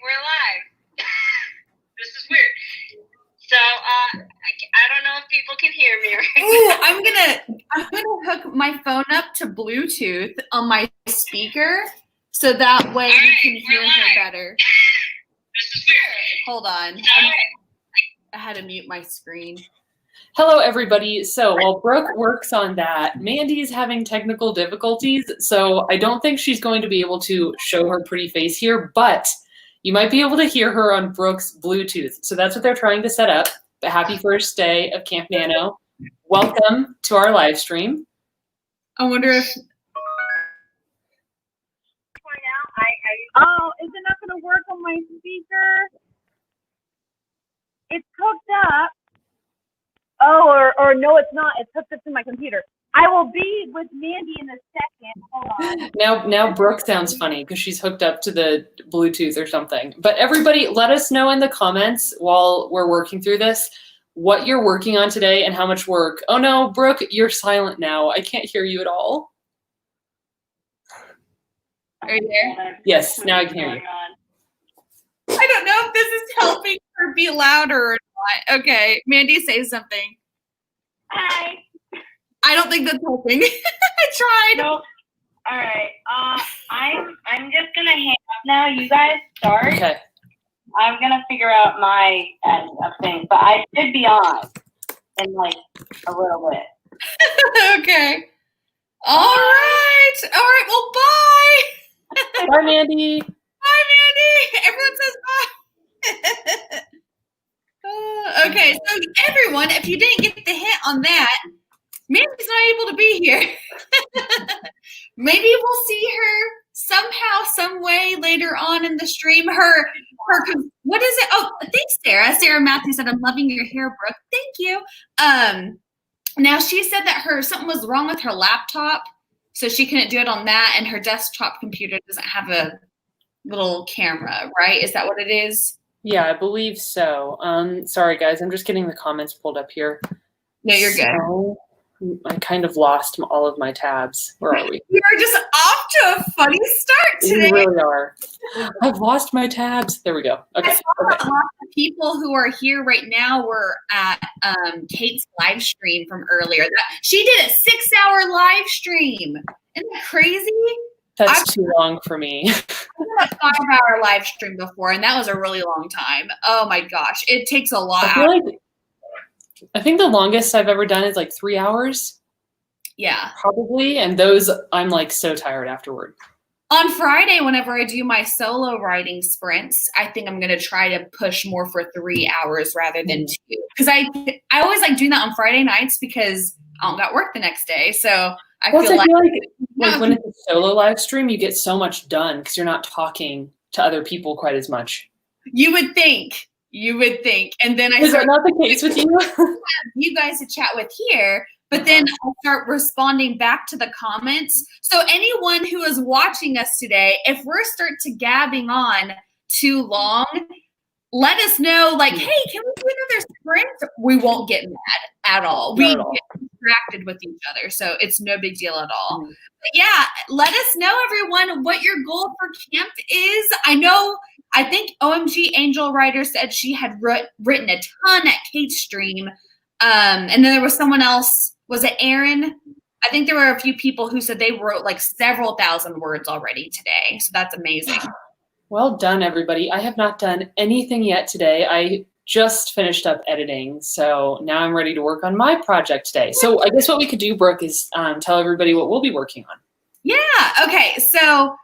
we're live. This is weird. So, I don't know if people can hear me right Ooh, I'm gonna hook my phone up to Bluetooth on my speaker, so that way you can hear her better. This is weird. Hold on. I had to mute my screen. Hello, everybody. So while Brooke works on that, Mandy's having technical difficulties, so I don't think she's going to be able to show her pretty face here, but you might be able to hear her on Brooke's Bluetooth. So that's what they're trying to set up. But happy first day of Camp Nano. Welcome to our live stream. I wonder if... Oh, is it not going to work on my speaker? It's hooked up. Oh, or no, it's not. It's hooked up to my computer. I will be with Mandy in a second. Hold on. Now Brooke sounds funny because she's hooked up to the Bluetooth or something. But everybody, let us know in the comments while we're working through this what you're working on today and how much work. Oh no, Brooke, you're silent now. I can't hear you at all. Are you there? Yes, now I can hear you. I don't know if this is helping her be louder or not. Okay, Mandy, say something. Hi. I don't think that's helping. I tried. Nope. All right. I'm just gonna hang up now. You guys start. Okay. I'm gonna figure out my end of things, but I should be on in like a little bit. Okay. All right. All right. Well, bye. Bye, Mandy. Bye, Mandy. Everyone says bye. Okay, so everyone, if you didn't get the hint on that, Mandy's not able to be here. Maybe we'll see her somehow, some way later on in the stream. Her, what is it? Oh, thanks, Sarah. Sarah Matthews said, "I'm loving your hair, Brooke." Thank you. Now she said that something was wrong with her laptop, so she couldn't do it on that, and her desktop computer doesn't have a little camera, right? Is that what it is? Yeah, I believe so. Sorry, guys. I'm just getting the comments pulled up here. No, you're good. So, I kind of lost all of my tabs. Where are we? You're just off to a funny start today. We really are. I've lost my tabs. There we go. Okay. I saw a lot of people who are here right now were at Kate's live stream from earlier. She did a 6-hour live stream. Isn't that crazy? That's too long for me. I did a 5-hour live stream before, and that was a really long time. Oh my gosh, it takes a lot. I think the longest I've ever done is like 3 hours. Yeah, probably, and those I'm like so tired afterward. On Friday, whenever I do my solo writing sprints, I think I'm gonna try to push more for 3 hours rather than 2, because I always like doing that on Friday nights because I don't got work the next day, so. I feel like when it's a solo live stream, you get so much done because you're not talking to other people quite as much. You would think. And then Is that not the case with you? You guys to chat with here, but then I'll start responding back to the comments. So anyone who is watching us today, if we're start to gabbing on too long, let us know, like, hey, can we do another sprint? We won't get mad at all. We get distracted with each other, so it's no big deal at all. But yeah, let us know, everyone, what your goal for camp is. I think OMG Angel Writer said she had written a ton at Kate's stream. And then there was someone else. Was it Aaron? I think there were a few people who said they wrote like several thousand words already today. So that's amazing. Well done, everybody. I have not done anything yet today. I just finished up editing, so now I'm ready to work on my project today. So I guess what we could do, Brooke, is tell everybody what we'll be working on. Yeah, okay. So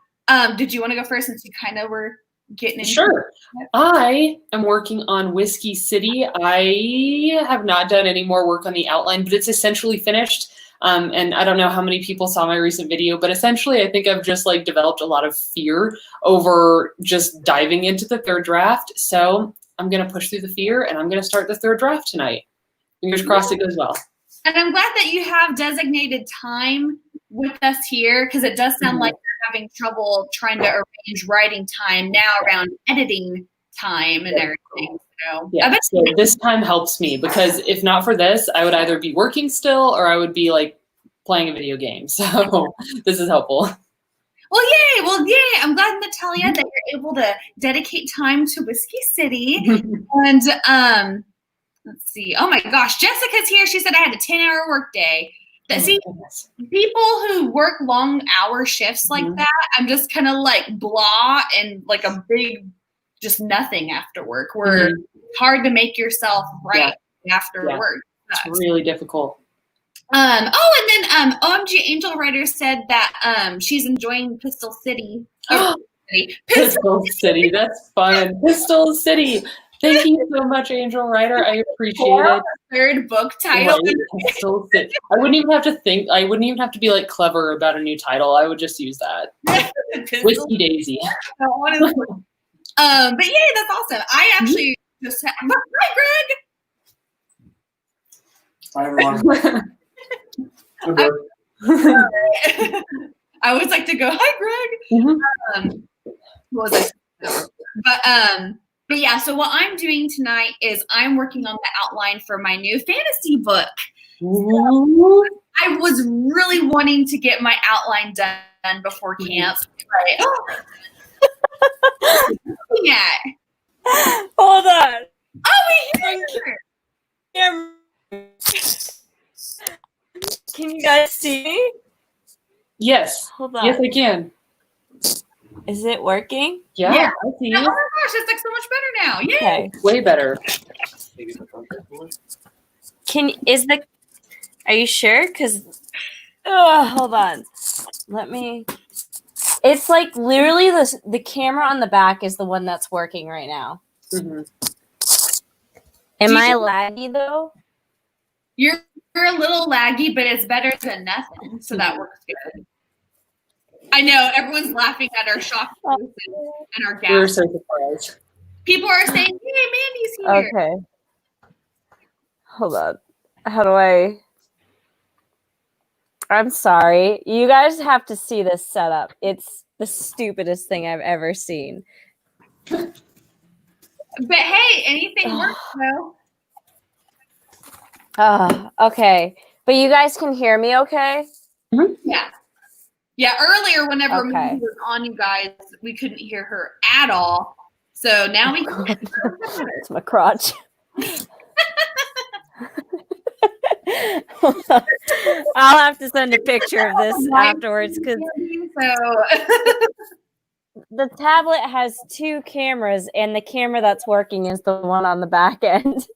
did you want to go first since you kind of were getting into Sure. I am working on Whiskey City. I have not done any more work on the outline, but it's essentially finished. And I don't know how many people saw my recent video, but essentially I think I've just like developed a lot of fear over just diving into the third draft. So I'm going to push through the fear and I'm going to start the third draft tonight. Fingers crossed it goes well. And I'm glad that you have designated time with us here because it does sound like you're having trouble trying to arrange writing time now around editing time and everything. So, yeah, so this time helps me because if not for this, I would either be working still or I would be like playing a video game. So this is helpful. Well, yay. Well, yay. I'm glad, Natalia, that you're able to dedicate time to Whiskey City. And let's see. Oh my gosh, Jessica's here. She said I had a 10-hour workday. See, people who work long hour shifts like that, I'm just kind of like blah and like a big, just nothing after work. Where it's hard to make yourself right after work. It's really difficult. And then OMG Angel Writer said that she's enjoying Pistol City. Pistol City, that's fun. Pistol City. Thank you so much, Angel Writer. I appreciate it. Third book title. Pistol City. I wouldn't even have to think. I wouldn't even have to be like clever about a new title. I would just use that. Whiskey Daisy. But yay, that's awesome. I actually just said, hi, Greg. Hi, everyone. I always like to go, hi, Greg. What was I? But yeah, so what I'm doing tonight is I'm working on the outline for my new fantasy book. So I was really wanting to get my outline done before camp. Yeah. Hold on. Oh, wait, here. Can you guys see me? Yes. Hold on. Yes, I can. Is it working? Yeah. I see Oh my you. gosh, it's like so much better now. Yay. Okay. Way better. Are you sure? Hold on. It's like literally the camera on the back is the one that's working right now. Mm-hmm. Am I laggy though? You're a little laggy, but it's better than nothing. So that works good. I know everyone's laughing at our shock faces and our gas. We're so surprised. People are saying, "Hey, Mandy's here." Okay. Hold on. How do I? I'm sorry. You guys have to see this setup. It's the stupidest thing I've ever seen. But hey, anything works though. Okay. But you guys can hear me okay? Mm-hmm. Yeah. Yeah, earlier whenever Okay. Mandy was on, you guys, we couldn't hear her at all. So now we can hear her. It's my crotch. I'll have to send a picture of this afterwards because the tablet has two cameras and the camera that's working is the one on the back end.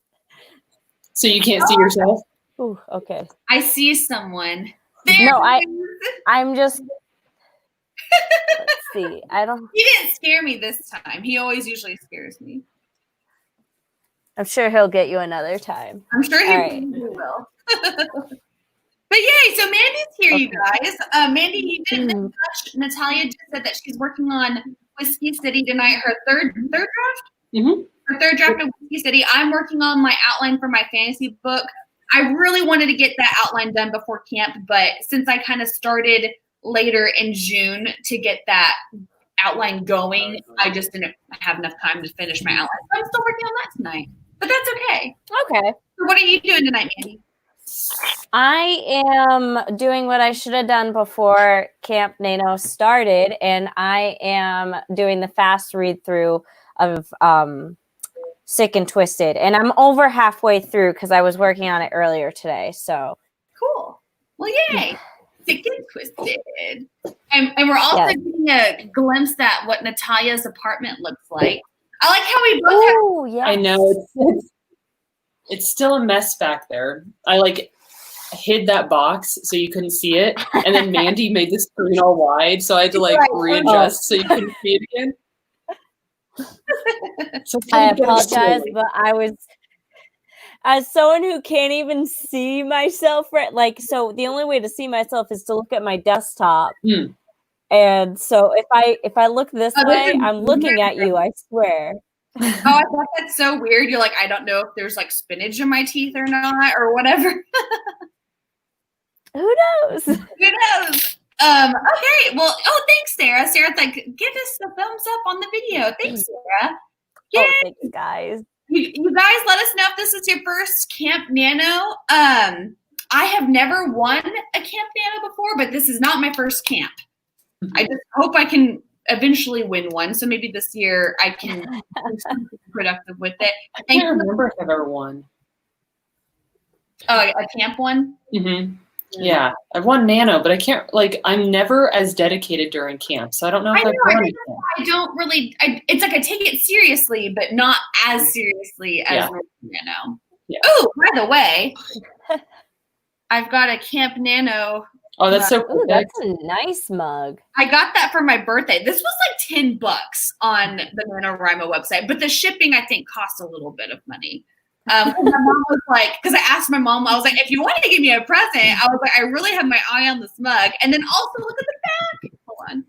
So you can't see yourself? Ooh, okay. I see someone. I'm just let's see. I don't He didn't scare me this time. He always usually scares me. I'm sure he'll get you another time. I'm sure he All right. will. But yay, so Mandy's here, you guys. Mandy, you didn't miss much. Natalia just said that she's working on Whiskey City tonight, her third draft? Mm-hmm. Her third draft of Whiskey City. I'm working on my outline for my fantasy book. I really wanted to get that outline done before camp, but since I kind of started later in June to get that outline going, I just didn't have enough time to finish my outline. So I'm still working on that tonight, but that's okay. Okay. So what are you doing tonight, Mandy? I am doing what I should have done before Camp Nano started, and I am doing the fast read through of Sick and Twisted, and I'm over halfway through because I was working on it earlier today. So Cool. Well, yay. Sick and Twisted. And we're also getting a glimpse at what Natalia's apartment looks like. I like how we both have. oh yeah, I know. It's still a mess back there. I hid that box so you couldn't see it. And then Mandy made the screen all wide. So I had to readjust so you couldn't see it again. So I apologize, but I was, as someone who can't even see myself, so the only way to see myself is to look at my desktop. And so if I look this way, I'm looking at you, I swear. Oh, I thought that's so weird. You're like, I don't know if there's spinach in my teeth or not, or whatever. Who knows? Who knows? Okay. Well, thanks, Sarah. Sarah's like, give us a thumbs up on the video. Thanks, Sarah. Yay. Oh, thank you guys. You guys, let us know if this is your first Camp Nano. I have never won a Camp Nano before, but this is not my first camp. I just hope I can eventually win one. So maybe this year I can be super productive with it. I can't remember if I've ever won. Oh, a camp one? Mm-hmm. Yeah, I've won Nano, but I can't, I'm never as dedicated during camp, so I don't know if I've won it. I don't really, it's like I take it seriously, but not as seriously as Nano. Yeah. Oh, by the way, I've got a Camp Nano. Oh, that's so cool. Ooh, that's a nice mug. I got that for my birthday. This was like $10 on the NaNoWriMo website, but the shipping, I think, cost a little bit of money. My mom was like, because I asked my mom, I was like, if you wanted to give me a present, I was like, I really have my eye on this mug. And then also look at the back. Hold on.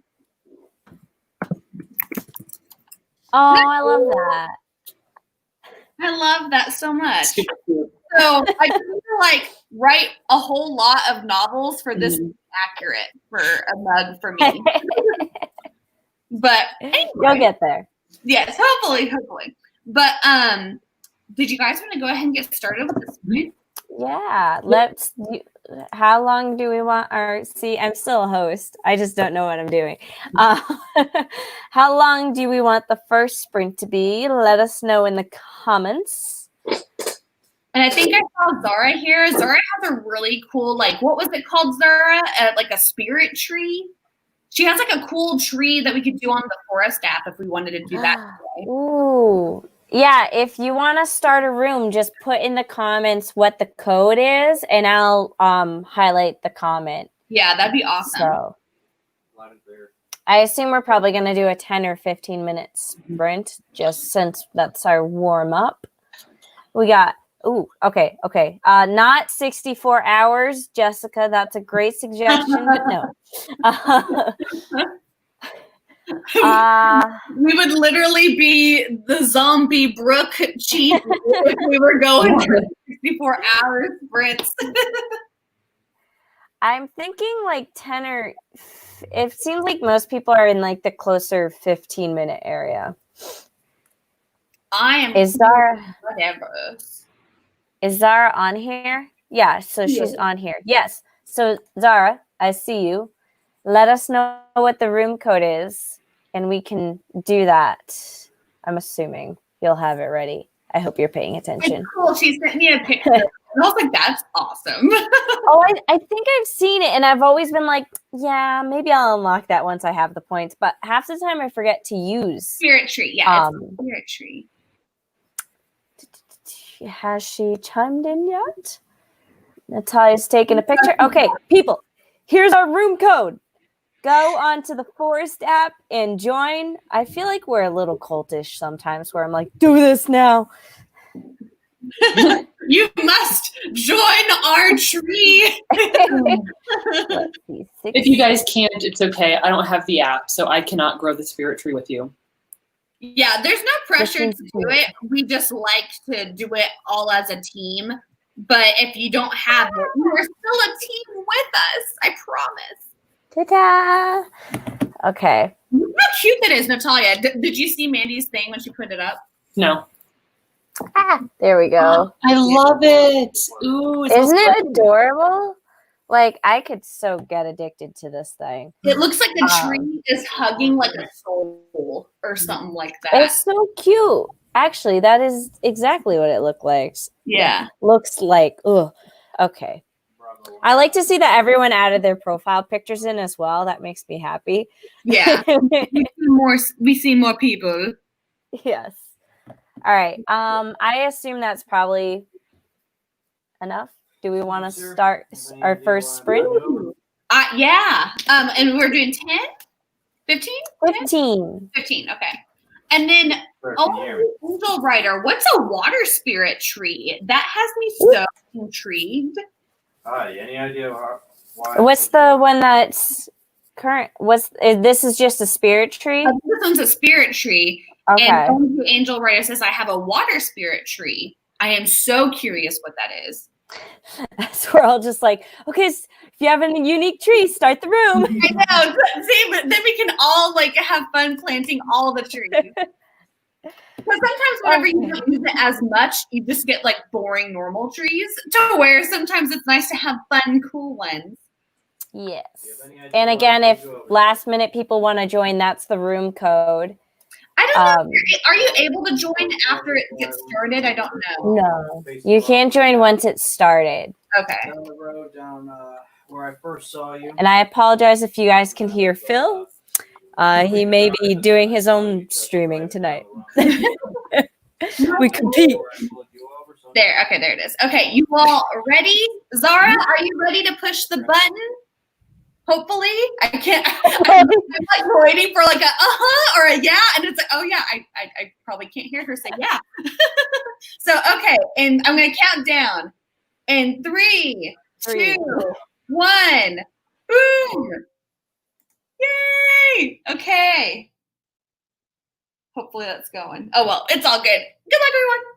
Oh, I love that. I love that so much. Super cute. So I could like write a whole lot of novels for this accurate for a mug for me. But anyway, You'll get there. yes, hopefully. But did you guys want to go ahead and get started with this? Yeah, how long do we want see, I'm still a host. I just don't know what I'm doing. How long do we want the first sprint to be? Let us know in the comments. And I think I saw Zara here. Zara has a really cool, what was it called, Zara? Like a spirit tree. She has like a cool tree that we could do on the forest app if we wanted to do that today. Ooh. Yeah, if you want to start a room, just put in the comments what the code is, and I'll highlight the comment. Yeah, that'd be awesome. So, I assume we're probably going to do a 10 or 15 minute sprint, just since that's our warm up. We got, okay. Not 64 hours, Jessica. That's a great suggestion, but no. We would literally be the zombie Brooke cheat if we were going for 64 hour sprints. I'm thinking like 10 or it seems like most people are in like the closer 15-minute area. Is Zara on here? Yeah, so she's on here. Yes. So Zara, I see you. Let us know what the room code is, and we can do that. I'm assuming you'll have it ready. I hope you're paying attention. It's cool. She sent me a picture. And I was like, that's awesome. I think I've seen it, and I've always been like, yeah, maybe I'll unlock that once I have the points. But half the time I forget to use. Spirit tree. Yeah, it's a spirit tree. Has she chimed in yet? Natalia's taking a picture. Okay, people, here's our room code. Go onto the Forest app and join. I feel like we're a little cultish sometimes where I'm like, do this now. You must join our tree. Let's see, if you guys can't, it's okay. I don't have the app, so I cannot grow the spirit tree with you. Yeah, there's no pressure to do it. We just like to do it all as a team. But if you don't have it, you're still a team with us. I promise. Ta-da! Okay. Look how cute that is, Natalia. Did you see Mandy's thing when she put it up? No. There we go. I love it. Ooh, isn't it adorable? Like, I could so get addicted to this thing. It looks like the tree is hugging like a soul or something like that. It's so cute. Actually, that is exactly what it looked like. Yeah. Looks like, okay. I like to see that everyone added their profile pictures in as well. That makes me happy. Yeah. we see more people. Yes. All right. I assume that's probably enough. Do we want to start our first sprint? Yeah. And we're doing 10? 15? 15. 15, okay. And then, Angel Writer, what's a water spirit tree? That has me so intrigued. Hi, any idea why? What's the one that's current? This is just a spirit tree? This one's a spirit tree. Okay. And Angel Writer says, I have a water spirit tree. I am so curious what that is. So we're all just like, okay, if you have a unique tree, start the room. I know. See, but then we can all have fun planting all the trees. Because sometimes whenever you don't use it as much, you just get boring normal trees. To where sometimes it's nice to have fun, cool ones. Yes. Do you have any idea And why again, I if told you over last minute people want to join, that's the room code. I don't know. Um, Are you able to join after it gets started? I don't know. no, you can't join once it's started. Okay. down the road, down where I first saw you? And I apologize if you guys can hear Phil. He may be doing his own streaming tonight. We compete. There. Okay, there it is. Okay, you all ready? Zara, are you ready to push the button? Hopefully. I can't. I'm like waiting for like a or a yeah, and it's like, oh yeah, I probably can't hear her say yeah. So okay, and I'm gonna count down. In 3, 2, 1. Boom! Yay! Okay. Hopefully that's going. Oh well, it's all good. Good luck, everyone.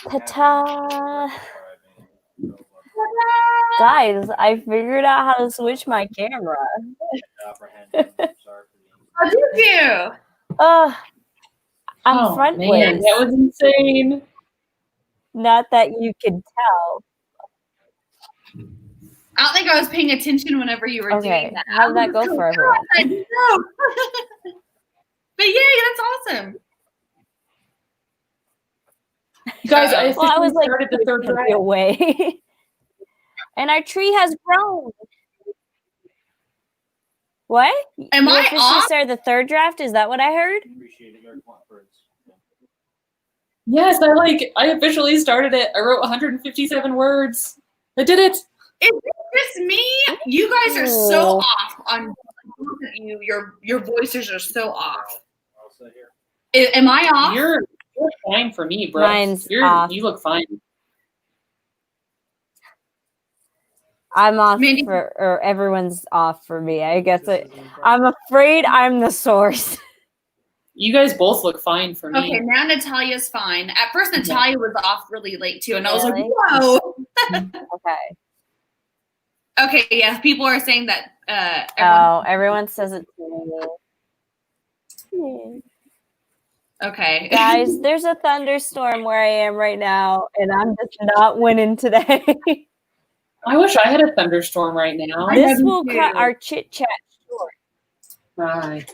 Ta-ta. Guys, I figured out how to switch my camera. How did you? I'm Oh, frontwards. man, that was insane. Not that you could tell. I don't think I was paying attention whenever you were doing that. How did that go for everyone? I know. But yay, that's awesome. You guys, I Well, I was like started the third feet away. And our tree has grown. What? Am you I officially off? started the third draft? Is that what I heard? Yes, I officially started it. I wrote 157 words. I did it. Is it just me? You guys are so off on you. Your voices are so off. Am I off? You're fine for me, bro. Mine's off. You look fine. I'm off Mandy? or everyone's off for me. I guess I'm afraid I'm the source. You guys both look fine for me. Okay, now Natalia's fine. At first, Natalia was off really late too, and I was like, Really? "Whoa." Okay. Okay, yeah, people are saying that. Everyone says it to me. Okay, Guys, there's a thunderstorm where I am right now, and I'm just not winning today. I wish I had a thunderstorm right now. This will cut our chit chat short. Right.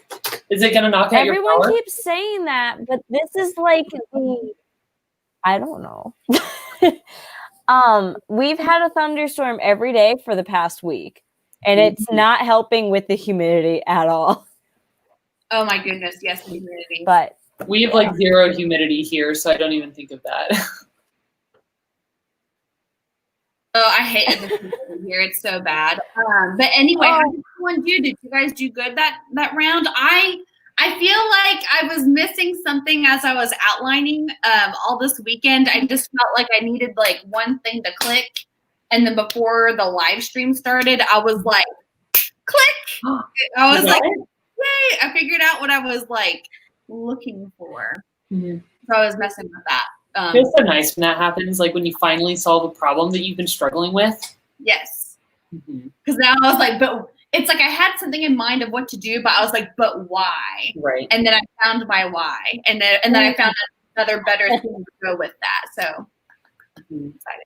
Is it gonna knock out your Everyone power? keeps saying that, but this is like I don't know. We've had a thunderstorm every day for the past week, and it's not helping with the humidity at all. oh my goodness, yes, humidity. But We have like zero humidity here, so I don't even think of that. Oh, I hate the humidity here. It's so bad. But anyway, how did everyone do? Did you guys do good that round? I feel like I was missing something as I was outlining all this weekend. I just felt like I needed like one thing to click, and then before the live stream started, I was like, click. I was like, yay! I figured out what I was like looking for. Mm-hmm. So I was messing with that. It's so nice when that happens, like when you finally solve a problem that you've been struggling with. Yes. Because now I was like, but it's like I had something in mind of what to do, but I was like, but why? Right. And then I found my why, and then I found another better thing to go with that. So excited.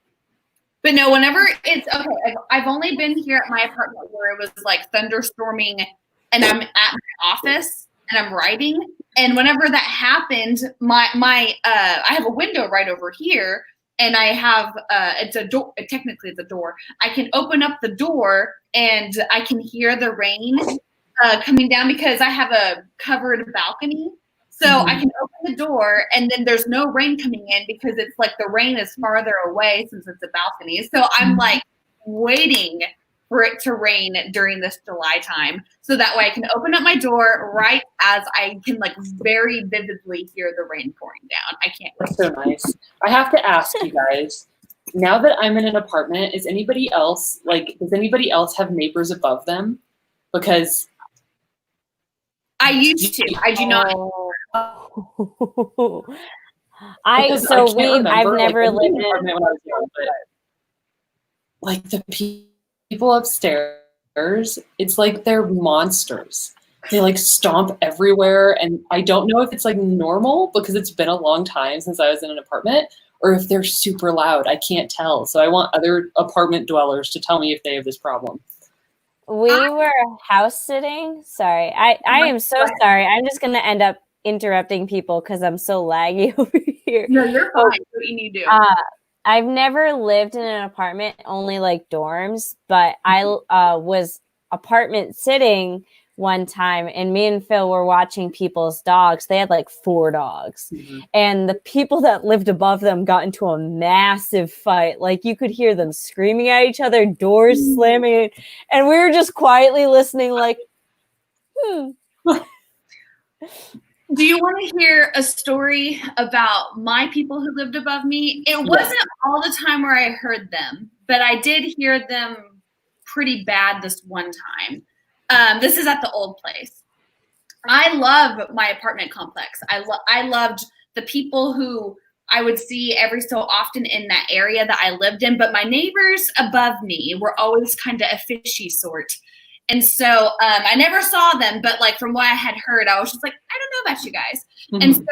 But no, whenever it's okay, I've only been here at my apartment where it was like thunderstorming, and I'm at my office and I'm writing. And whenever that happened, I have a window right over here, and I have it's a door. Technically, it's a door. I can open up the door, and I can hear the rain coming down because I have a covered balcony. So I can open the door, and then there's no rain coming in because it's like the rain is farther away since it's a balcony. So I'm like waiting for it to rain during this July time, so that way I can open up my door right as I can like very vividly hear the rain pouring down. I can't wait. That's so nice. I have to ask you guys, now that I'm in an apartment, does anybody else have neighbors above them? Because I used to. I do not. I've never lived in an apartment when I was young, but like the people upstairs, it's like they're monsters. They like stomp everywhere, and I don't know if it's like normal because it's been a long time since I was in an apartment, or if they're super loud. I can't tell. So I want other apartment dwellers to tell me if they have this problem. We were house sitting. Sorry. I am so sorry. I'm just going to end up interrupting people because I'm so laggy over here. No, you're fine. What you need to do. I've never lived in an apartment, only like dorms, but I was apartment sitting one time, and me and Phil were watching people's dogs. They had like 4 dogs, and the people that lived above them got into a massive fight. Like you could hear them screaming at each other, doors slamming, and we were just quietly listening like, Do you want to hear a story about my people who lived above me? It wasn't all the time where I heard them, but I did hear them pretty bad this one time. This is at the old place. I love my apartment complex. I loved the people who I would see every so often in that area that I lived in, but my neighbors above me were always kind of a fishy sort. And so I never saw them, but like from what I had heard, I was just like, I don't know about you guys. And so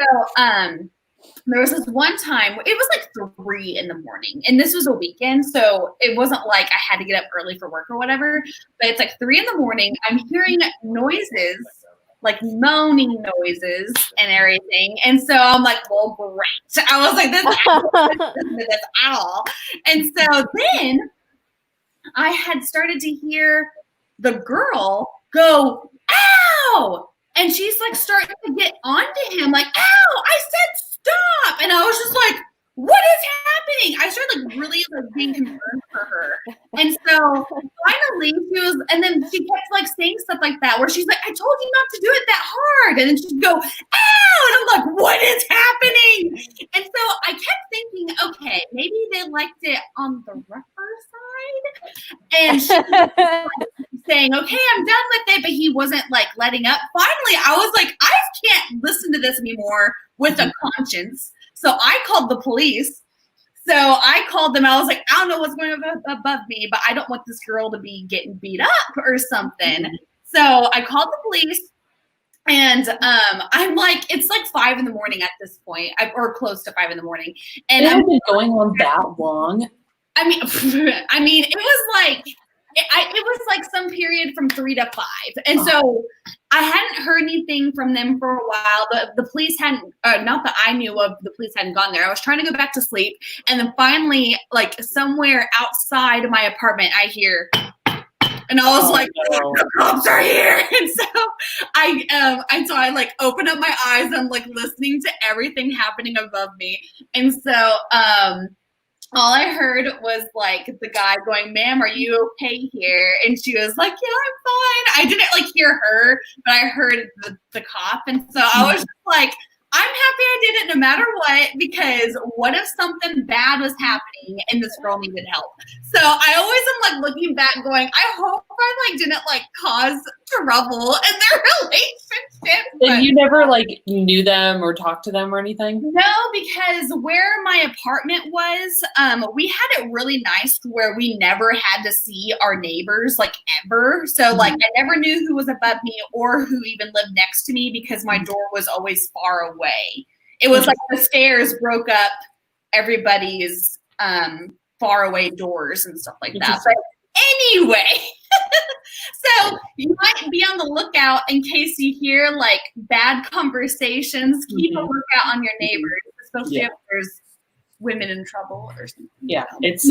there was this one time, it was like 3 a.m, and this was a weekend, so it wasn't like I had to get up early for work or whatever, but it's like 3 a.m, I'm hearing noises, like moaning noises and everything. And so I'm like, well, great. I was like, this at all. And so then I had started to hear the girl go, ow! And she's like starting to get onto him, like, ow, I said stop. And I was just like, what is happening? I started like really like being concerned for her. And so finally and then she kept like saying stuff like that, where she's like, I told you not to do it that hard. And then she'd go, ow. And I'm like, what is happening? And so I kept thinking, okay, maybe they liked it on the rougher side. And she was saying, okay, I'm done with it. But he wasn't like letting up. Finally, I was like, I can't listen to this anymore with a conscience. So I called the police. So I called them. I was like, I don't know what's going on above me, but I don't want this girl to be getting beat up or something. So I called the police, and I'm like, it's like 5 a.m. at this point, or close to 5 a.m. And It had been going on that long. I mean, it was like. It was like some period from 3 to 5. And so I hadn't heard anything from them for a while. The police hadn't, not that I knew of, the police hadn't gone there. I was trying to go back to sleep. And then finally, like somewhere outside of my apartment, I hear, and I was like, no. The cops are here. And so I like open up my eyes. I'm like listening to everything happening above me. And so, all I heard was like the guy going, ma'am, are you okay here? And she was like, yeah, I'm fine. I didn't like hear her, but I heard the cop. And so I was just like, I'm happy I did it no matter what, because what if something bad was happening and this girl needed help? So I always am like looking back going, I hope I like didn't like cause trouble in their relationship. And you never like knew them or talked to them or anything? No, because where my apartment was, we had it really nice where we never had to see our neighbors like ever. So like I never knew who was above me or who even lived next to me because my door was always far away. It was like the stairs broke up everybody's far away doors and stuff like that. But anyway, so you might be on the lookout in case you hear like bad conversations. Keep a lookout on your neighbors, especially if there's women in trouble or something. Yeah,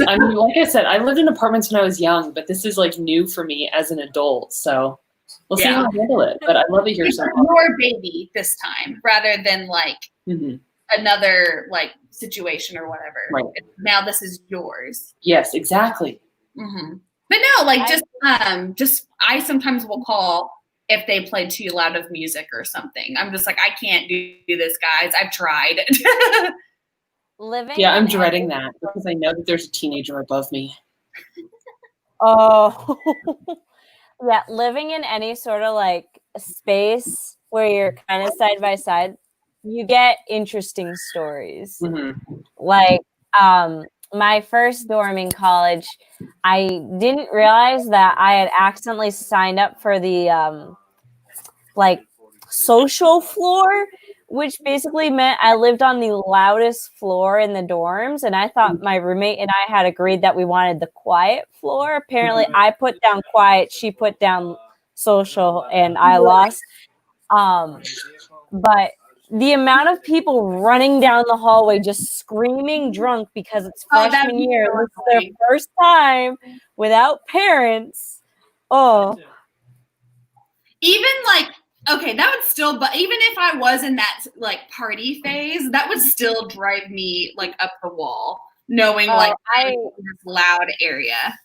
I mean, like I said, I lived in apartments when I was young, but this is like new for me as an adult. So we'll see how I handle it. But I love it here so much. Your baby this time rather than like another like situation or whatever. Right. Now this is yours. Yes, exactly. But no, like just I sometimes will call if they play too loud of music or something. I'm just like, I can't do this, guys. I've tried. Yeah, I'm dreading that because I know that there's a teenager above me. Oh, yeah. Living in any sort of like space where you're kind of side by side, you get interesting stories. Like, my first dorm in college, I didn't realize that I had accidentally signed up for the like social floor, which basically meant I lived on the loudest floor in the dorms. And I thought my roommate and I had agreed that we wanted the quiet floor. Apparently I put down quiet, she put down social, and I lost. But the amount of people running down the hallway just screaming drunk because it's freshman year, it's their first time without parents. Even like, okay, that would still, but even if I was in that like party phase, that would still drive me like up the wall, knowing like I'm in this loud area.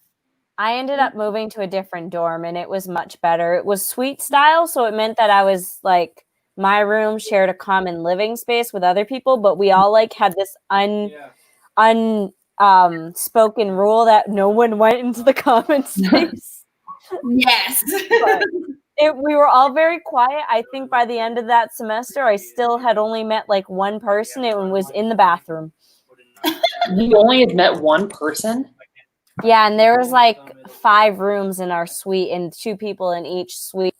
I ended up moving to a different dorm and it was much better. It was suite style, so it meant that I was like, my room shared a common living space with other people, but we all like had this spoken rule that no one went into the common space. Yes. we were all very quiet. I think by the end of that semester, I still had only met like one person. It was in the bathroom. You only had met one person? Yeah, and there was like 5 rooms in our suite and 2 people in each suite.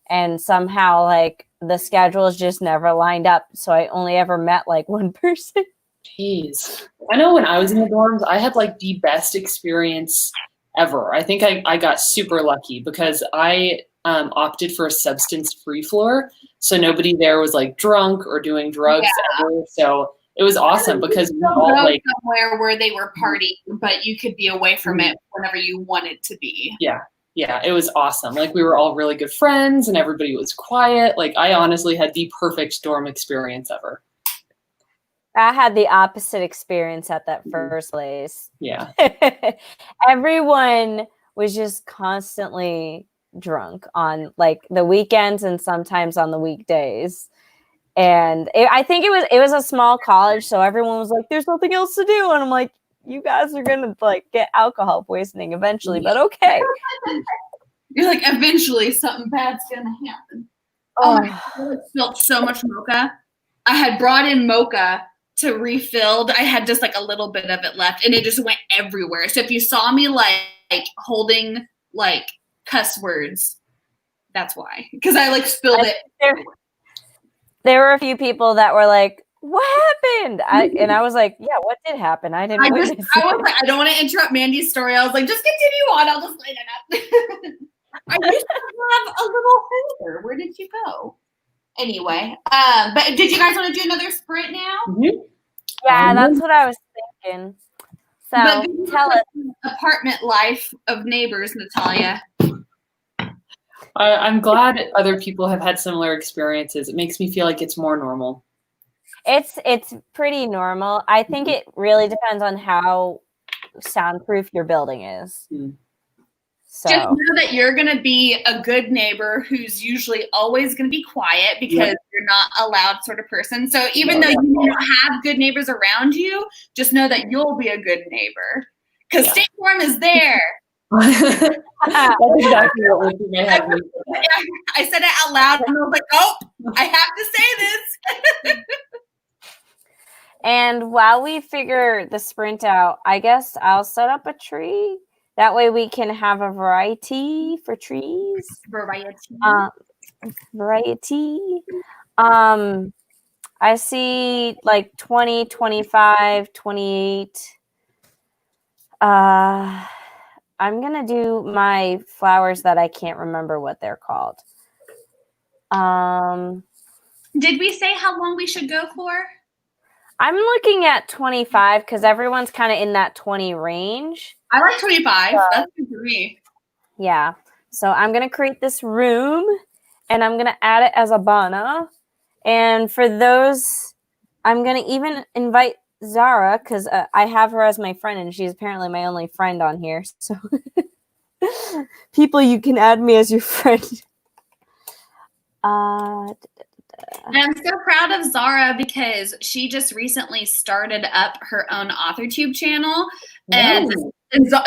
And somehow like the schedules just never lined up. So I only ever met like one person. Jeez. I know when I was in the dorms, I had like the best experience ever. I think I got super lucky because I opted for a substance-free floor. So nobody there was like drunk or doing drugs ever. So it was awesome because we all like somewhere where they were partying, but you could be away from it whenever you wanted to be. Yeah, it was awesome. Like we were all really good friends and everybody was quiet. Like I honestly had the perfect dorm experience ever. I had the opposite experience at that first place. Yeah. Everyone was just constantly drunk on like the weekends and sometimes on the weekdays. And I think it was a small college, so everyone was like, "There's nothing else to do," and I'm like, "You guys are gonna like get alcohol poisoning eventually, but okay." You're like, eventually something bad's gonna happen. Oh my God, I spilled so much mocha. I had brought in mocha to refilled. I had just like a little bit of it left, and it just went everywhere. So if you saw me like holding like cuss words, that's why, because I like spilled it. There were a few people that were like, "What happened?" And I was like, "Yeah, what did happen? I didn't witness it." I was like, I don't want to interrupt Mandy's story. I was like, just continue on. I'll just light it up. I used to have a little holder. Where did you go? Anyway, but did you guys want to do another sprint now? Mm-hmm. Yeah, that's what I was thinking. So tell us apartment life of neighbors, Natalia. I'm glad other people have had similar experiences. It makes me feel like it's more normal. It's pretty normal. I think it really depends on how soundproof your building is. So just know that you're going to be a good neighbor who's usually always going to be quiet because you're not a loud sort of person. So even though you don't have good neighbors around you, just know that you'll be a good neighbor because State Farm is there. That's exactly what went through my head. I said it out loud and I was like, oh, I have to say this. And while we figure the sprint out, I guess I'll set up a tree. That way we can have a variety for trees. Variety. I see like 20, 25, 28. I'm going to do my flowers that I can't remember what they're called. Did we say how long we should go for? I'm looking at 25 because everyone's kind of in that 20 range. I like 25. That's good for me. Yeah. So I'm going to create this room and I'm going to add it as a banner. And for those, I'm going to even invite Zara because I have her as my friend and she's apparently my only friend on here. So people, you can add me as your friend. And I'm so proud of Zara because she just recently started up her own AuthorTube channel. And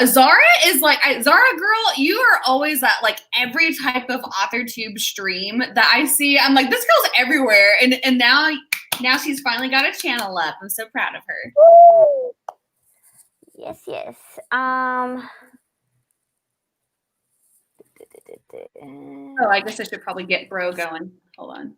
Zara is like, Zara girl, you are always at like every type of AuthorTube stream that I see. I'm like, this girl's everywhere. And now she's finally got a channel up. I'm so proud of her. Yes. Oh, I guess I should probably get bro going. Hold on.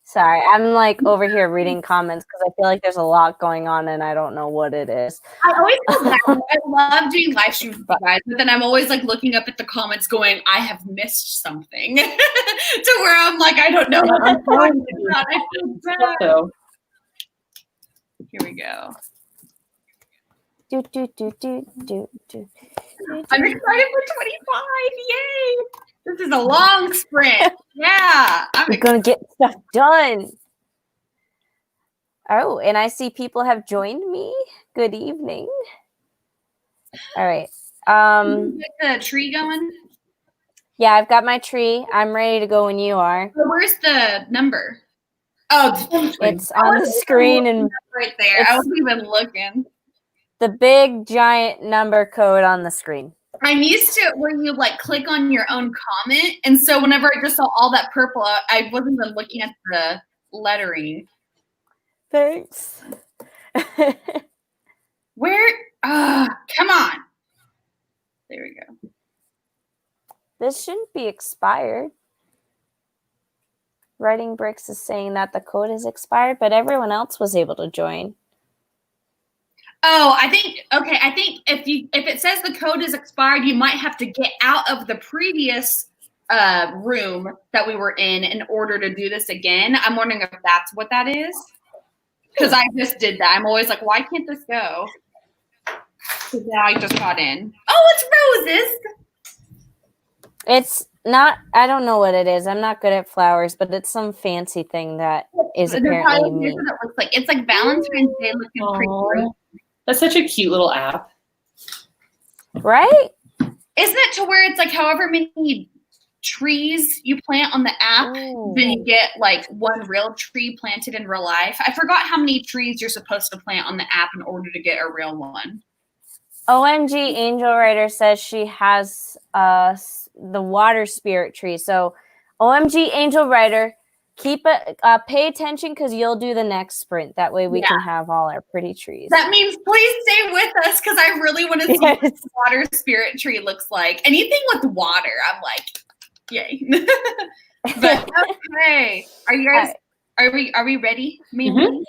Sorry, I'm like over here reading comments because I feel like there's a lot going on and I don't know what it is. I always feel bad. I love doing live streams with you guys, but then I'm always like looking up at the comments going, I have missed something to where I'm like, I don't know what I'm talking about. I feel bad. Here we go. Do. I'm excited for 25. Yay. This is a long sprint. Yeah. We're going to get stuff done. Oh, and I see people have joined me. Good evening. All right. Get the tree going? Yeah, I've got my tree. I'm ready to go when you are. So where's the number? Oh, it's on the screen and right there. I wasn't even looking. The big giant number code on the screen. I'm used to it where you like click on your own comment, and so whenever I just saw all that purple, I wasn't even looking at the lettering. Thanks. Where? Come on. There we go. This shouldn't be expired. Writing Bricks is saying that the code is expired, but everyone else was able to join. Oh, I think if it says the code is expired, you might have to get out of the previous room that we were in order to do this again. I'm wondering if that's what that is. Because I just did that. I'm always like, why can't this go? Because now I just got in. Oh, it's roses. It's not, I don't know what it is. I'm not good at flowers, but it's some fancy thing that is apparently me. It looks like it's like Valentine's Day looking pretty great. That's such a cute little app. Right? Isn't it to where it's like however many trees you plant on the app, then you get like one real tree planted in real life? I forgot how many trees you're supposed to plant on the app in order to get a real one. OMG Angel Writer says she has the water spirit tree. So OMG Angel Writer, keep it, pay attention because you'll do the next sprint. That way we can have all our pretty trees. That means please stay with us because I really want to see what the water spirit tree looks like. Anything with water, I'm like, yay. But okay, are you guys? Are we ready? Mandy?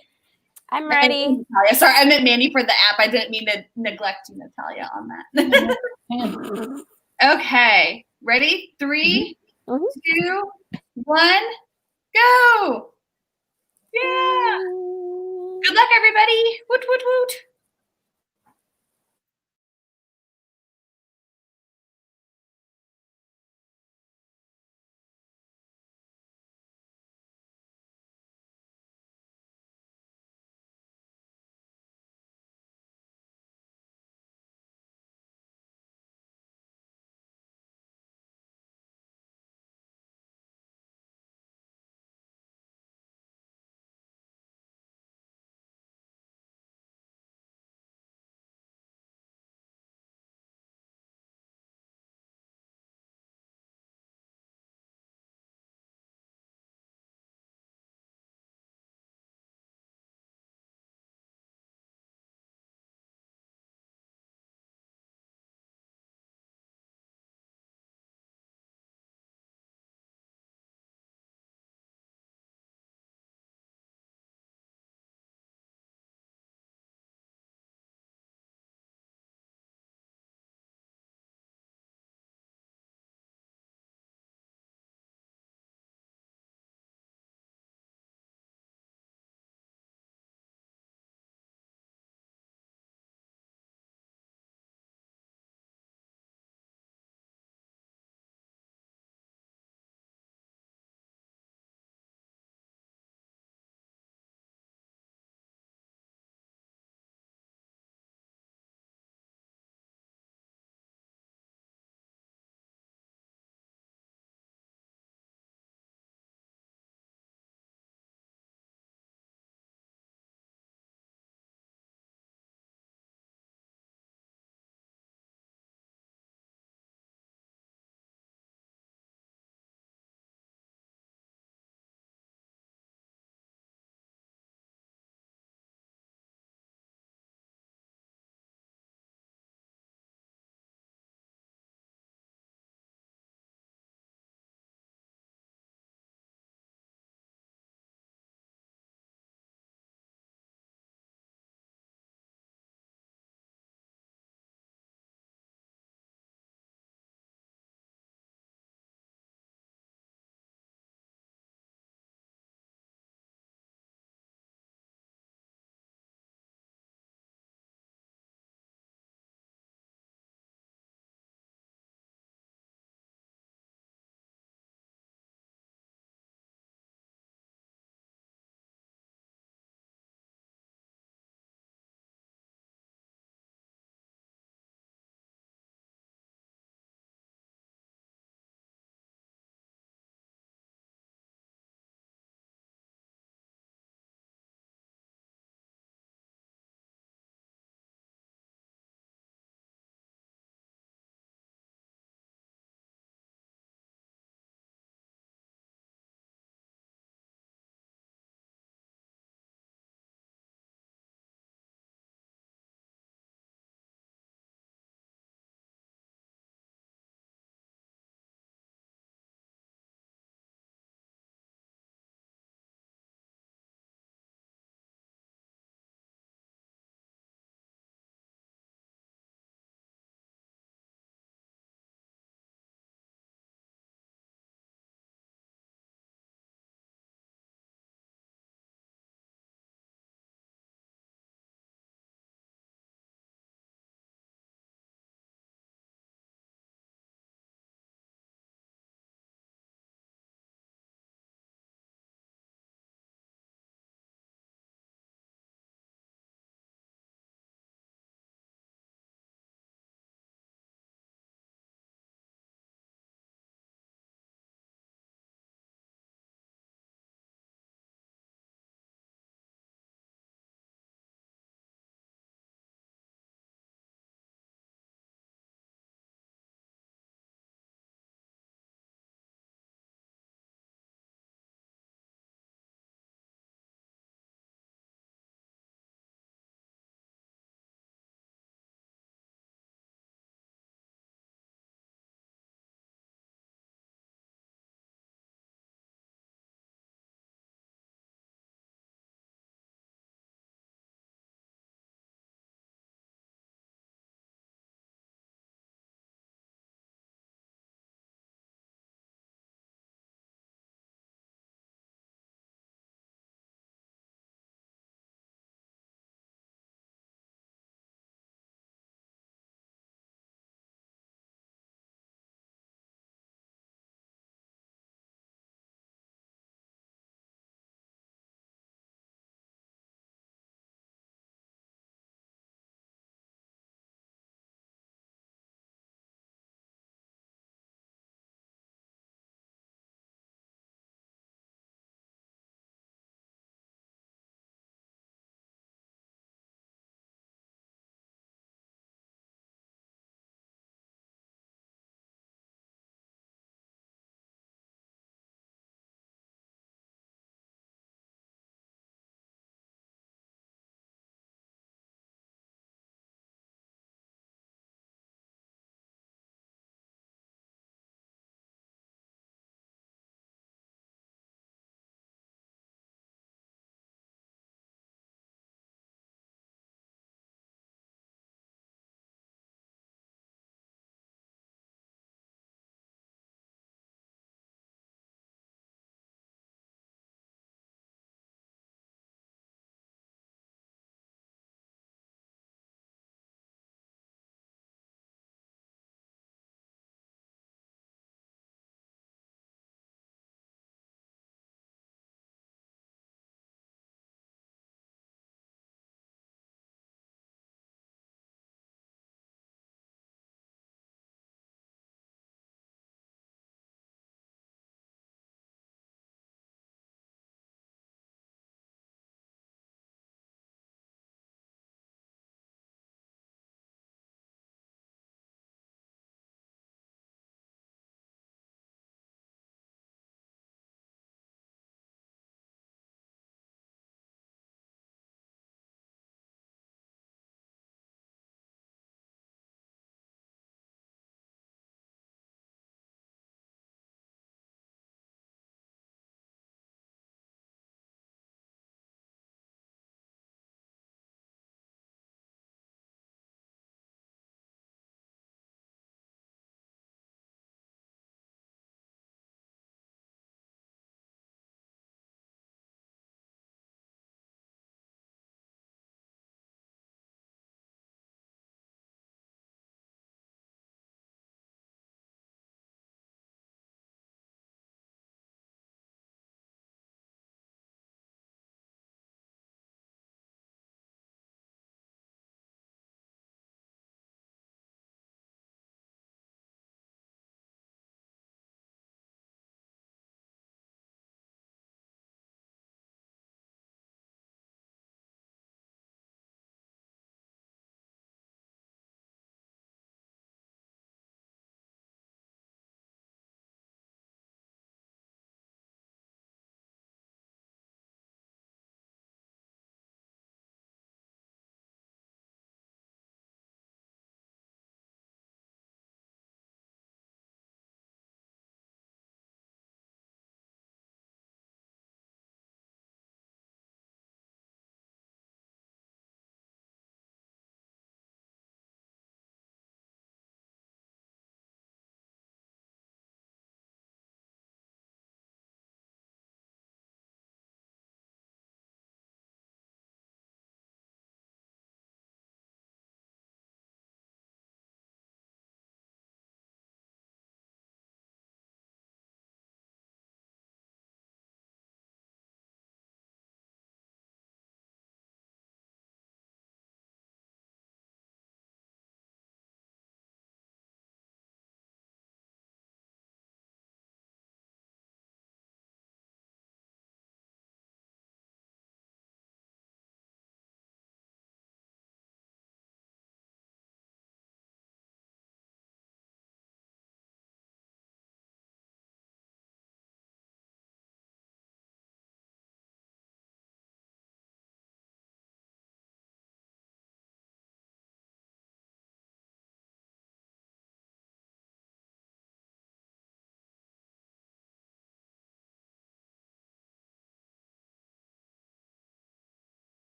I'm ready. Sorry, I meant Mandy for the app. I didn't mean to neglect you, Natalia, on that. Okay, ready? 3, 2, 1, go! Yeah! Good luck, everybody! Woot, woot, woot!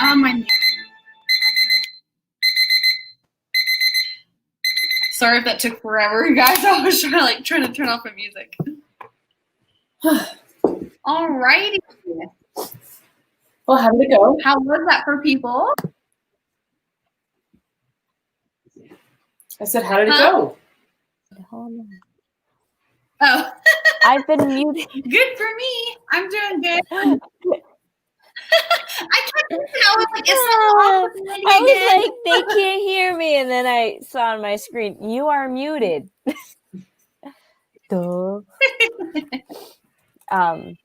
on my mute. Sorry if that took forever, guys. I was trying to turn off the music. Alrighty. Well, how did it go? How was that for people? I said, how did it go? Hold on. Oh, I've been muted. good for me. I'm doing good. I kept thinking, I was like, is something I happening again? was like, they can't hear me, and then I saw on my screen, you are muted. Duh.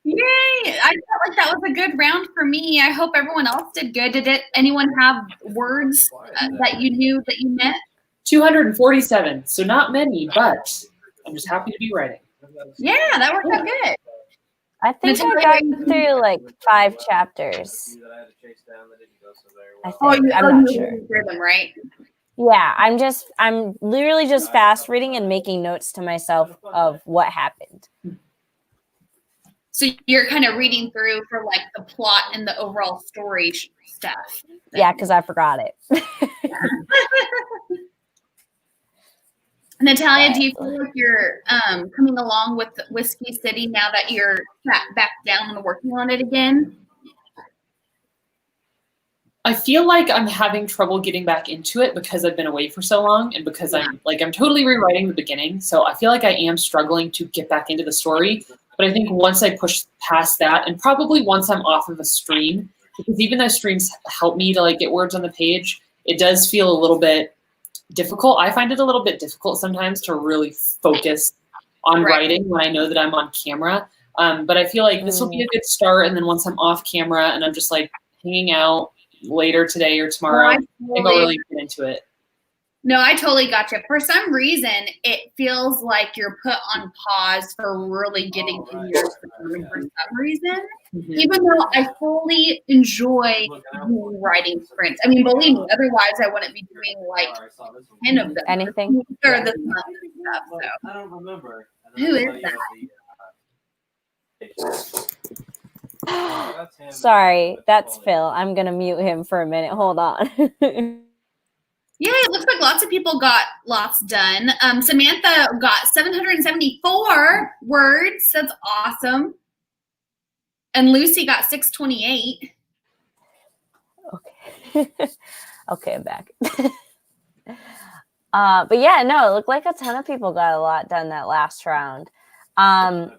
Yay! I felt like that was a good round for me. I hope everyone else did good. Anyone have words that you knew that you meant? 247, so not many, but I'm just happy to be writing. Yeah, that worked out good. I think I got through like 5 chapters. I think. I'm not sure. Hear them, right? Yeah, I'm literally just fast reading and making notes to myself of what happened. So you're kind of reading through for like the plot and the overall story stuff. Yeah, because I forgot it. Natalia, do you feel like you're coming along with Whiskey City now that you're back down and working on it again? I feel like I'm having trouble getting back into it because I've been away for so long and because I'm totally rewriting the beginning. So I feel like I am struggling to get back into the story. But I think once I push past that, and probably once I'm off of a stream, because even though streams help me to like get words on the page, it does feel a little bit difficult. I find it a little bit difficult sometimes to really focus on writing when I know that I'm on camera. But I feel like this will be a good start. And then once I'm off camera and I'm just like hanging out later today or tomorrow, I think I'll really get into it. No, I totally got you. For some reason, it feels like you're put on pause for really getting in your story for some reason. Even though I fully enjoy writing sprints. I mean, believe me, otherwise I wouldn't be doing like 10 of them. Anything? Or this month and stuff. So. I don't remember. Who is that? Sorry, that's Phil. I'm going to mute him for a minute. Hold on. Yeah, it looks like lots of people got lots done. Samantha got 774 words. That's awesome. And Lucy got 628. Okay. Okay, I'm back. But yeah, no, it looked like a ton of people got a lot done that last round.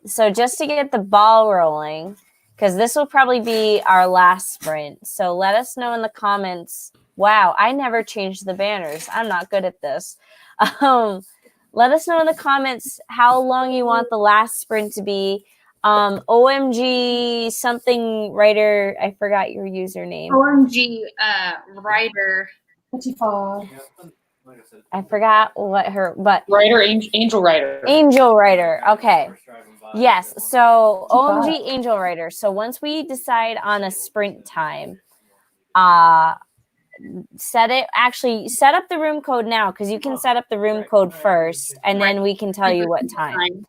So just to get the ball rolling, because this will probably be our last sprint. So let us know in the comments. Wow, I never changed the banners. I'm not good at this. Let us know in the comments how long you want the last sprint to be. OMG something writer. I forgot your username. OMG writer. I forgot what her, but Writer, Angel Writer. Angel Writer. Okay. Yes. So OMG Angel Writer. So once we decide on a sprint time, set up the room code now, because you can set up the room code first and then we can tell you what time.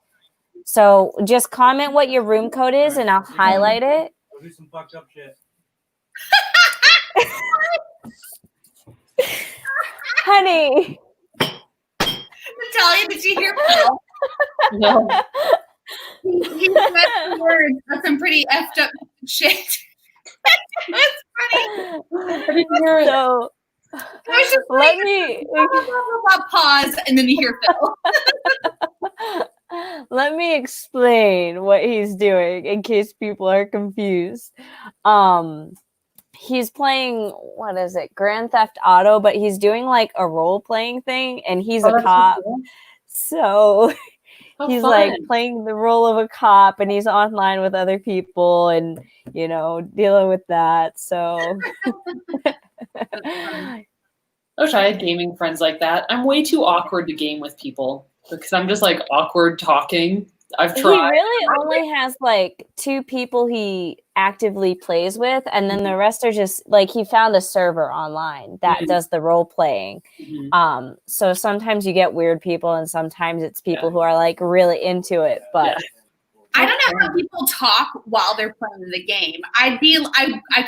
So just comment what your room code is and I'll highlight it. We'll do some fucked up shit. Honey. Natalia, did you hear Phil? No. He said some words. That's some pretty effed up shit. That's funny. I didn't hear it. So let me pause and then you hear Phil. let me explain what he's doing in case people are confused. He's playing, what is it, Grand Theft Auto, but he's doing like a role-playing thing, and he's a cop. So he's like playing the role of a cop, and he's online with other people, and you know, dealing with that. So I wish I had gaming friends like that. I'm way too awkward to game with people because I'm just like awkward talking. I've tried. He really only has like 2 people he actively plays with, and then the rest are just like, he found a server online that does the role playing. So sometimes you get weird people and sometimes it's people who are like really into it, but I don't know how people talk while they're playing the game. I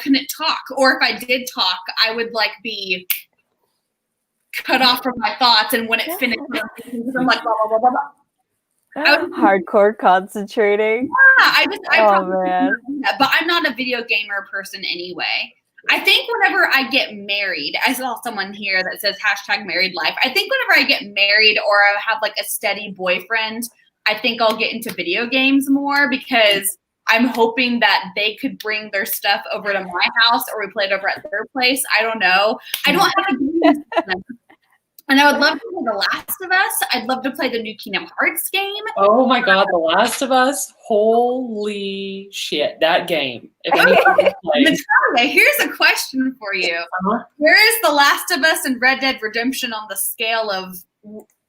couldn't talk, or if I did talk, I would like be cut off from my thoughts and wouldn't finish. I'm like blah blah blah blah blah. Hardcore concentrating. I probably man. do that, but I'm not a video gamer person anyway. I think whenever I get married, I saw someone here that says #married life. I think whenever I get married or I have like a steady boyfriend, I think I'll get into video games more because I'm hoping that they could bring their stuff over to my house or we play it over at their place. I don't know. I don't have a game system. And I would love to play The Last of Us. I'd love to play the new Kingdom Hearts game. Oh my God, The Last of Us. Holy shit, that game. If anybody plays. Natalia, here's a question for you. Where is The Last of Us and Red Dead Redemption on the scale of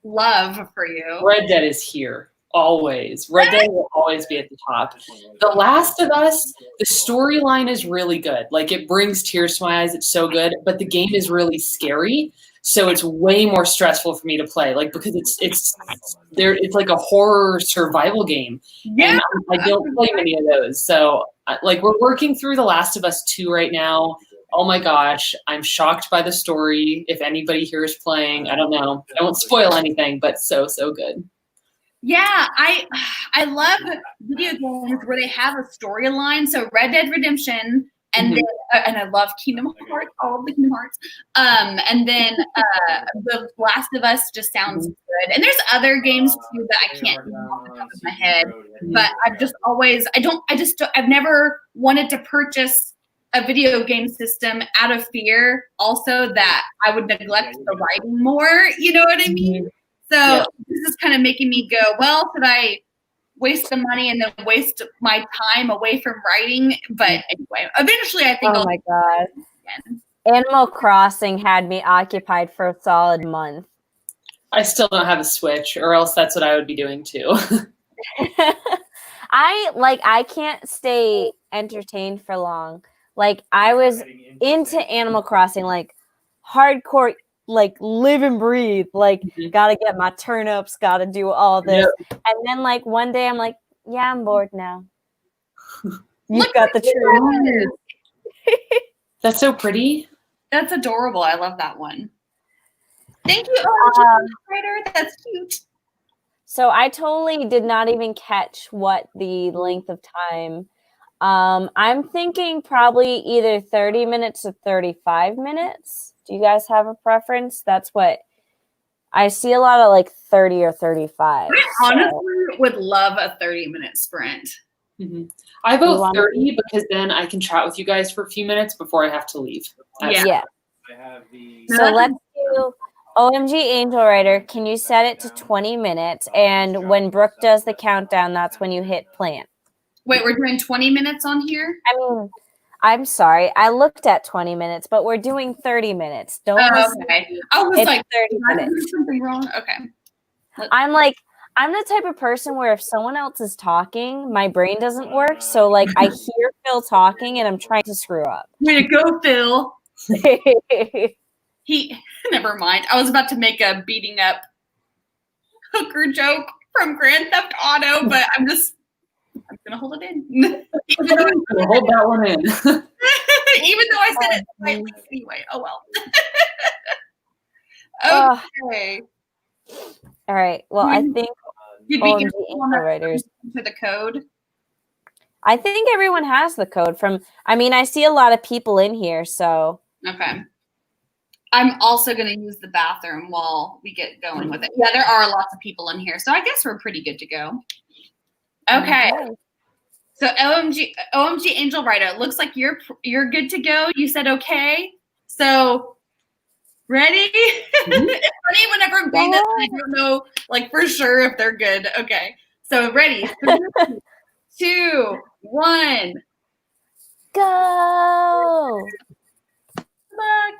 love for you? Red Dead is here. Always. Red Dead will always be at the top. The Last of Us, the storyline is really good. Like, it brings tears to my eyes. It's so good. But the game is really scary. So it's way more stressful for me to play. Like, because it's like a horror survival game. Yeah. And I don't play many of those. So, like, we're working through The Last of Us 2 right now. Oh my gosh, I'm shocked by the story. If anybody here is playing, I don't know. I won't spoil anything, but so good. Yeah, I love video games where they have a storyline. So Red Dead Redemption, and then and I love Kingdom Hearts, all of the Kingdom Hearts. And then The Last of Us just sounds good. And there's other games too that I can't name off the top of my head. But I've just always I've never wanted to purchase a video game system out of fear also that I would neglect the writing more. You know what I mean? So this is kind of making me go, well, could I waste the money and then waste my time away from writing? But anyway, eventually I think Oh my God. Again. Animal Crossing had me occupied for a solid month. I still don't have a Switch, or else that's what I would be doing too. I can't stay entertained for long. Like, I was into Animal Crossing, like hardcore, like live and breathe, like gotta get my turnips, gotta do all this. And then like one day I'm like, yeah, I'm bored now. You've got the truth. That's so pretty. That's adorable. I love that one. Thank you, writer. That's cute. So I totally did not even catch what the length of time. I'm thinking probably either 30 minutes or 35 minutes. Do you guys have a preference? That's what I see, a lot of like 30 or 35. I honestly would love a 30-minute sprint. I vote 30 because then I can chat with you guys for a few minutes before I have to leave. Yeah. So let's do OMG Angel Writer. Can you set it to 20 minutes? And when Brooke does the countdown, that's when you hit plant. Wait, we're doing 20 minutes on here? I mean, I'm sorry. I looked at 20 minutes, but we're doing 30 minutes. Don't okay. I was it's like, 30 minutes. Is something wrong? Okay. I'm the type of person where if someone else is talking, my brain doesn't work. So like I hear Phil talking and I'm trying to screw up. Way to go, Phil. Never mind. I was about to make a beating up hooker joke from Grand Theft Auto, but I'm gonna hold it in. Hold that one in. Even though I said it slightly anyway. Oh well. Okay. All right. Well, I think did we get writers to the code? I think everyone has the code I see a lot of people in here, so okay. I'm also going to use the bathroom while we get going with it. Yeah, there are lots of people in here, so I guess we're pretty good to go. Okay. So OMG Angel Writer, it looks like you're good to go. You said okay. So ready? It's funny whenever I'm doing this, I don't know like for sure if they're good. Okay. So ready? 3, 2, 1. Go. Look.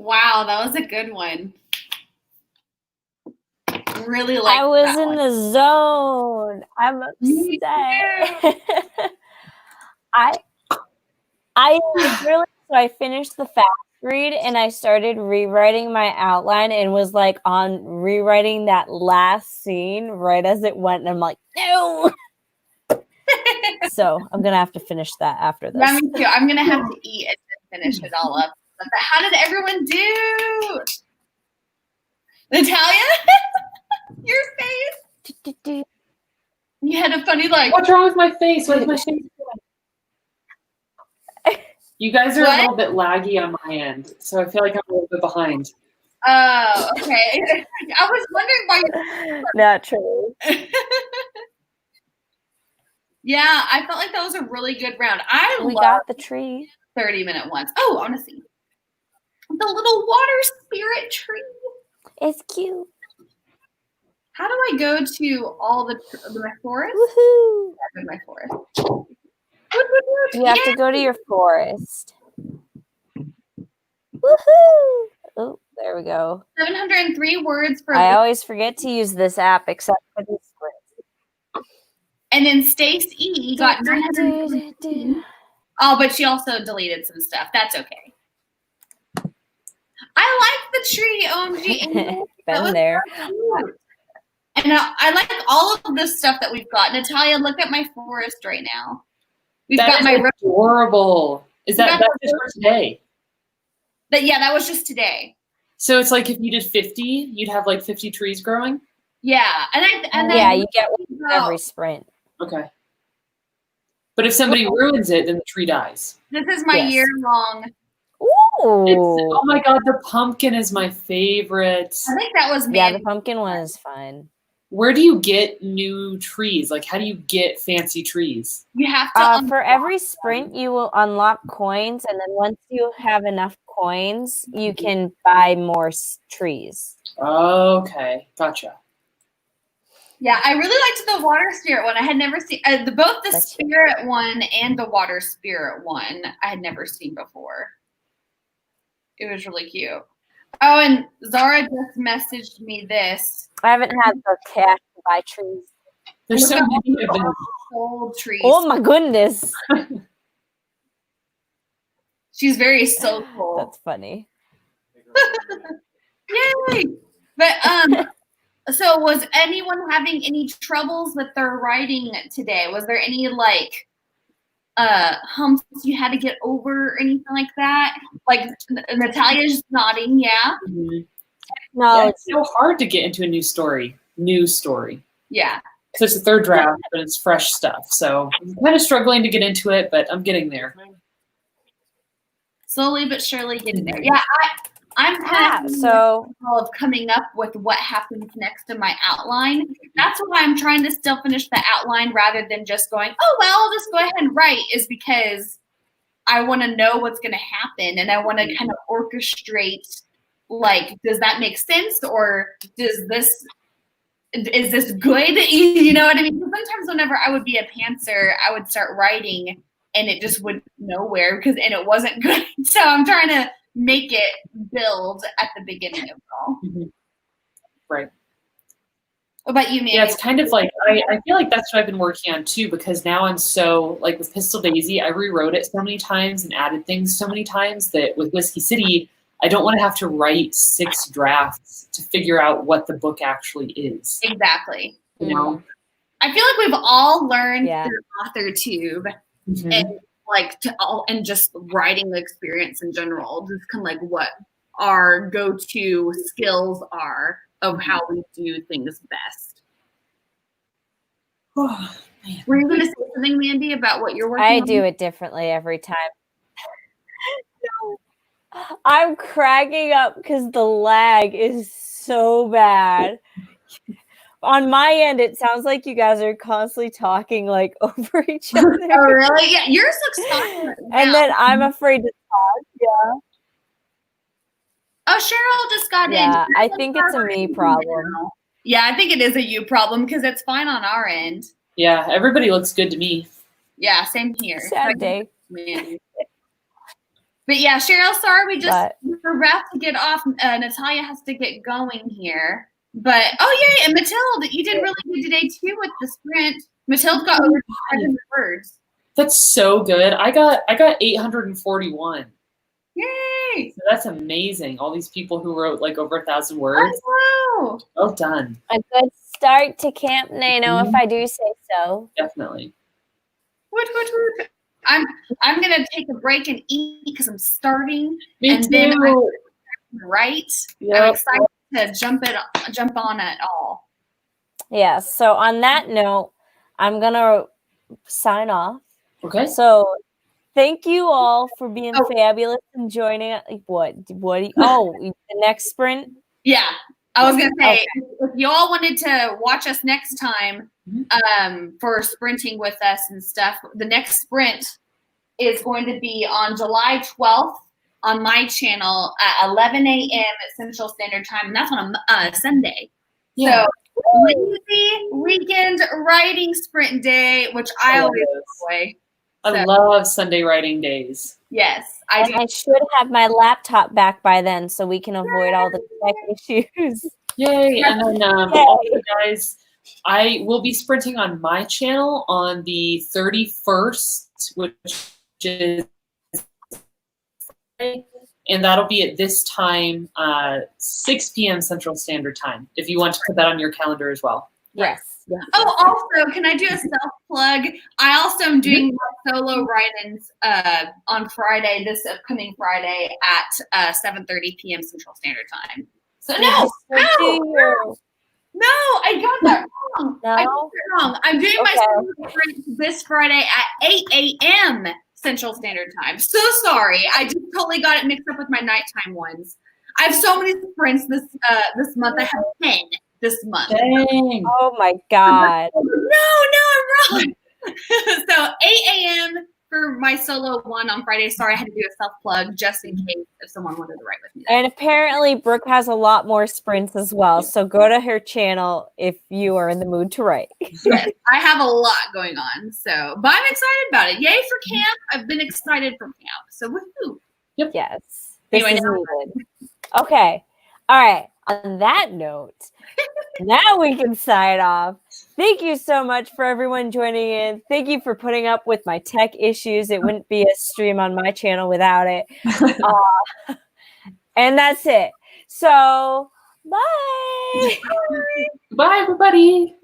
Wow, that was a good one. Really like I was that in one. the zone. I'm Me upset. I literally, so I finished the fast read and I started rewriting my outline and was like on rewriting that last scene right as it went, and I'm like, no. So I'm gonna have to finish that after this. Yeah, me too. I'm gonna have to eat and then finish it all up. But how did everyone do? Natalia, your face. You had a funny like. What's wrong with my face? What's my face doing? You guys are a little bit laggy on my end, so I feel like I'm a little bit behind. Oh, okay. I was wondering why you. Not true. Yeah, I felt like that was a really good round. We got the tree. 30-minute ones. Oh, I want to see the little water spirit tree. It's cute. How do I go to all my forest? Woohoo! My forest. You have to go to your forest. Woohoo! Oh, there we go. 703 words for. I always forget to use this app except for these words. And then Stace E got 900. Oh, but she also deleted some stuff. That's okay. I like the tree, OMG. Been there. And I like all of the stuff that we've got. Natalia, look at my forest right now. We've got my adorable. Is that's just for today? Yeah, that was just today. So it's like if you did 50, you'd have like 50 trees growing? Yeah. And then yeah, you get one every sprint. Okay. But if somebody ruins it, then the tree dies. This is my year-long. Ooh. Oh my God, the pumpkin is my favorite. I think that was me. Yeah, the pumpkin one is fun. Where do you get new trees? Like, how do you get fancy trees? You have to. For every sprint, you will unlock coins, and then once you have enough coins, you can buy more trees. Okay, gotcha. Yeah, I really liked the water spirit one. I had never seen both the spirit one and the water spirit one. I had never seen before. It was really cute. Oh, and Zara just messaged me this. I haven't had the cash to buy trees. There's so many of them. Old trees. Oh my goodness. She's very social. That's funny. Yay! But so was anyone having any troubles with their writing today? Was there any like humps you had to get over or anything like that? Like Natalia's nodding, yeah. Mm-hmm. No, it's so hard to get into a new story. Yeah. So it's a third draft, but it's fresh stuff. So I'm kind of struggling to get into it, but I'm getting there. Slowly but surely getting there. Yeah, I'm kind of coming up with what happens next in my outline. That's why I'm trying to still finish the outline rather than just going, oh, well, I'll just go ahead and write, is because I want to know what's going to happen and I want to kind of orchestrate, like, does that make sense, or is this good? You know what I mean? Sometimes whenever I would be a pantser, I would start writing and it just went nowhere and it wasn't good. So I'm trying to make it build at the beginning of it all. Mm-hmm. Right. What about you, Mandy? Yeah, it's kind of like, I feel like that's what I've been working on too, because now I'm so, like with Pistol Daisy, I rewrote it so many times and added things so many times that with Whiskey City, I don't want to have to write 6 drafts to figure out what the book actually is. Exactly. You know? I feel like we've all learned through AuthorTube and like and just writing the experience in general, just kind of like what our go-to skills are of how we do things best. Oh, man. Were you going to say something, Mandy, about what you're working on? I do it differently every time. No. I'm cracking up because the lag is so bad. On my end, it sounds like you guys are constantly talking like over each other. Oh, really? Yeah, yours looks fine. Right now. And then I'm afraid to talk. Yeah. Oh, Cheryl just got in. Yeah, I think it's a me problem. Yeah, I think it is a you problem because it's fine on our end. Yeah, everybody looks good to me. Yeah, same here. Sad day. Man. But yeah, Cheryl, sorry, But- we're about to get off. Natalia has to get going here. But oh yay, and Matilda, you did really good today too with the sprint. Matilda got over 500 words. That's so good. I got 841. Yay! So that's amazing. All these people who wrote like over 1,000 words. Wow. Well done. A good start to Camp Nano, if I do say so. Definitely. Woot, woot, woot. I'm gonna take a break and eat because I'm starving. Me And too. then right. I'm Yep. excited to jump on it all. Yeah. So on that note, I'm gonna sign off. Okay. So thank you all for being Oh. fabulous and joining. The next sprint. Yeah. I was gonna say Okay. if y'all wanted to watch us next time for sprinting with us and stuff, the next sprint is going to be on July 12th on my channel at 11 a.m. Central Standard Time, and that's on a Sunday. Yeah. So lazy weekend writing sprint day, which I always enjoy. I So, love Sunday writing days. yes, I And do. I should have my laptop back by then so we can avoid all the tech issues. Yay. And then Yay. also, guys, I will be sprinting on my channel on the 31st, which is Friday, and that'll be at this time, 6 p.m. Central Standard Time, if you want to put that on your calendar as well. Yes. Oh, also, can I do a self plug? I also am doing my solo write-ins on Friday, this upcoming Friday at 7:30 p.m. Central Standard Time. So Did you still do your- no, I got that wrong. No? I got that wrong. I'm doing my Okay. solo sprint this Friday at 8 a.m. Central Standard Time. So sorry, I just totally got it mixed up with my nighttime ones. I have so many sprints this month. I have 10 this month. Dang. Oh my God. No, I'm wrong. So 8 a.m. for my solo one on Friday. Sorry, I had to do a self plug just in case if someone wanted to write with me. And apparently Brooke has a lot more sprints as well. So go to her channel if you are in the mood to write. Yes, I have a lot going on. So, but I'm excited about it. Yay for camp. I've been excited for camp. So woohoo. Yes. Anyway, This is needed. Okay. All right. On that note, now we can sign off. Thank you so much for everyone joining in. Thank you for putting up with my tech issues. It wouldn't be a stream on my channel without it. And that's it. So, bye. Bye, everybody.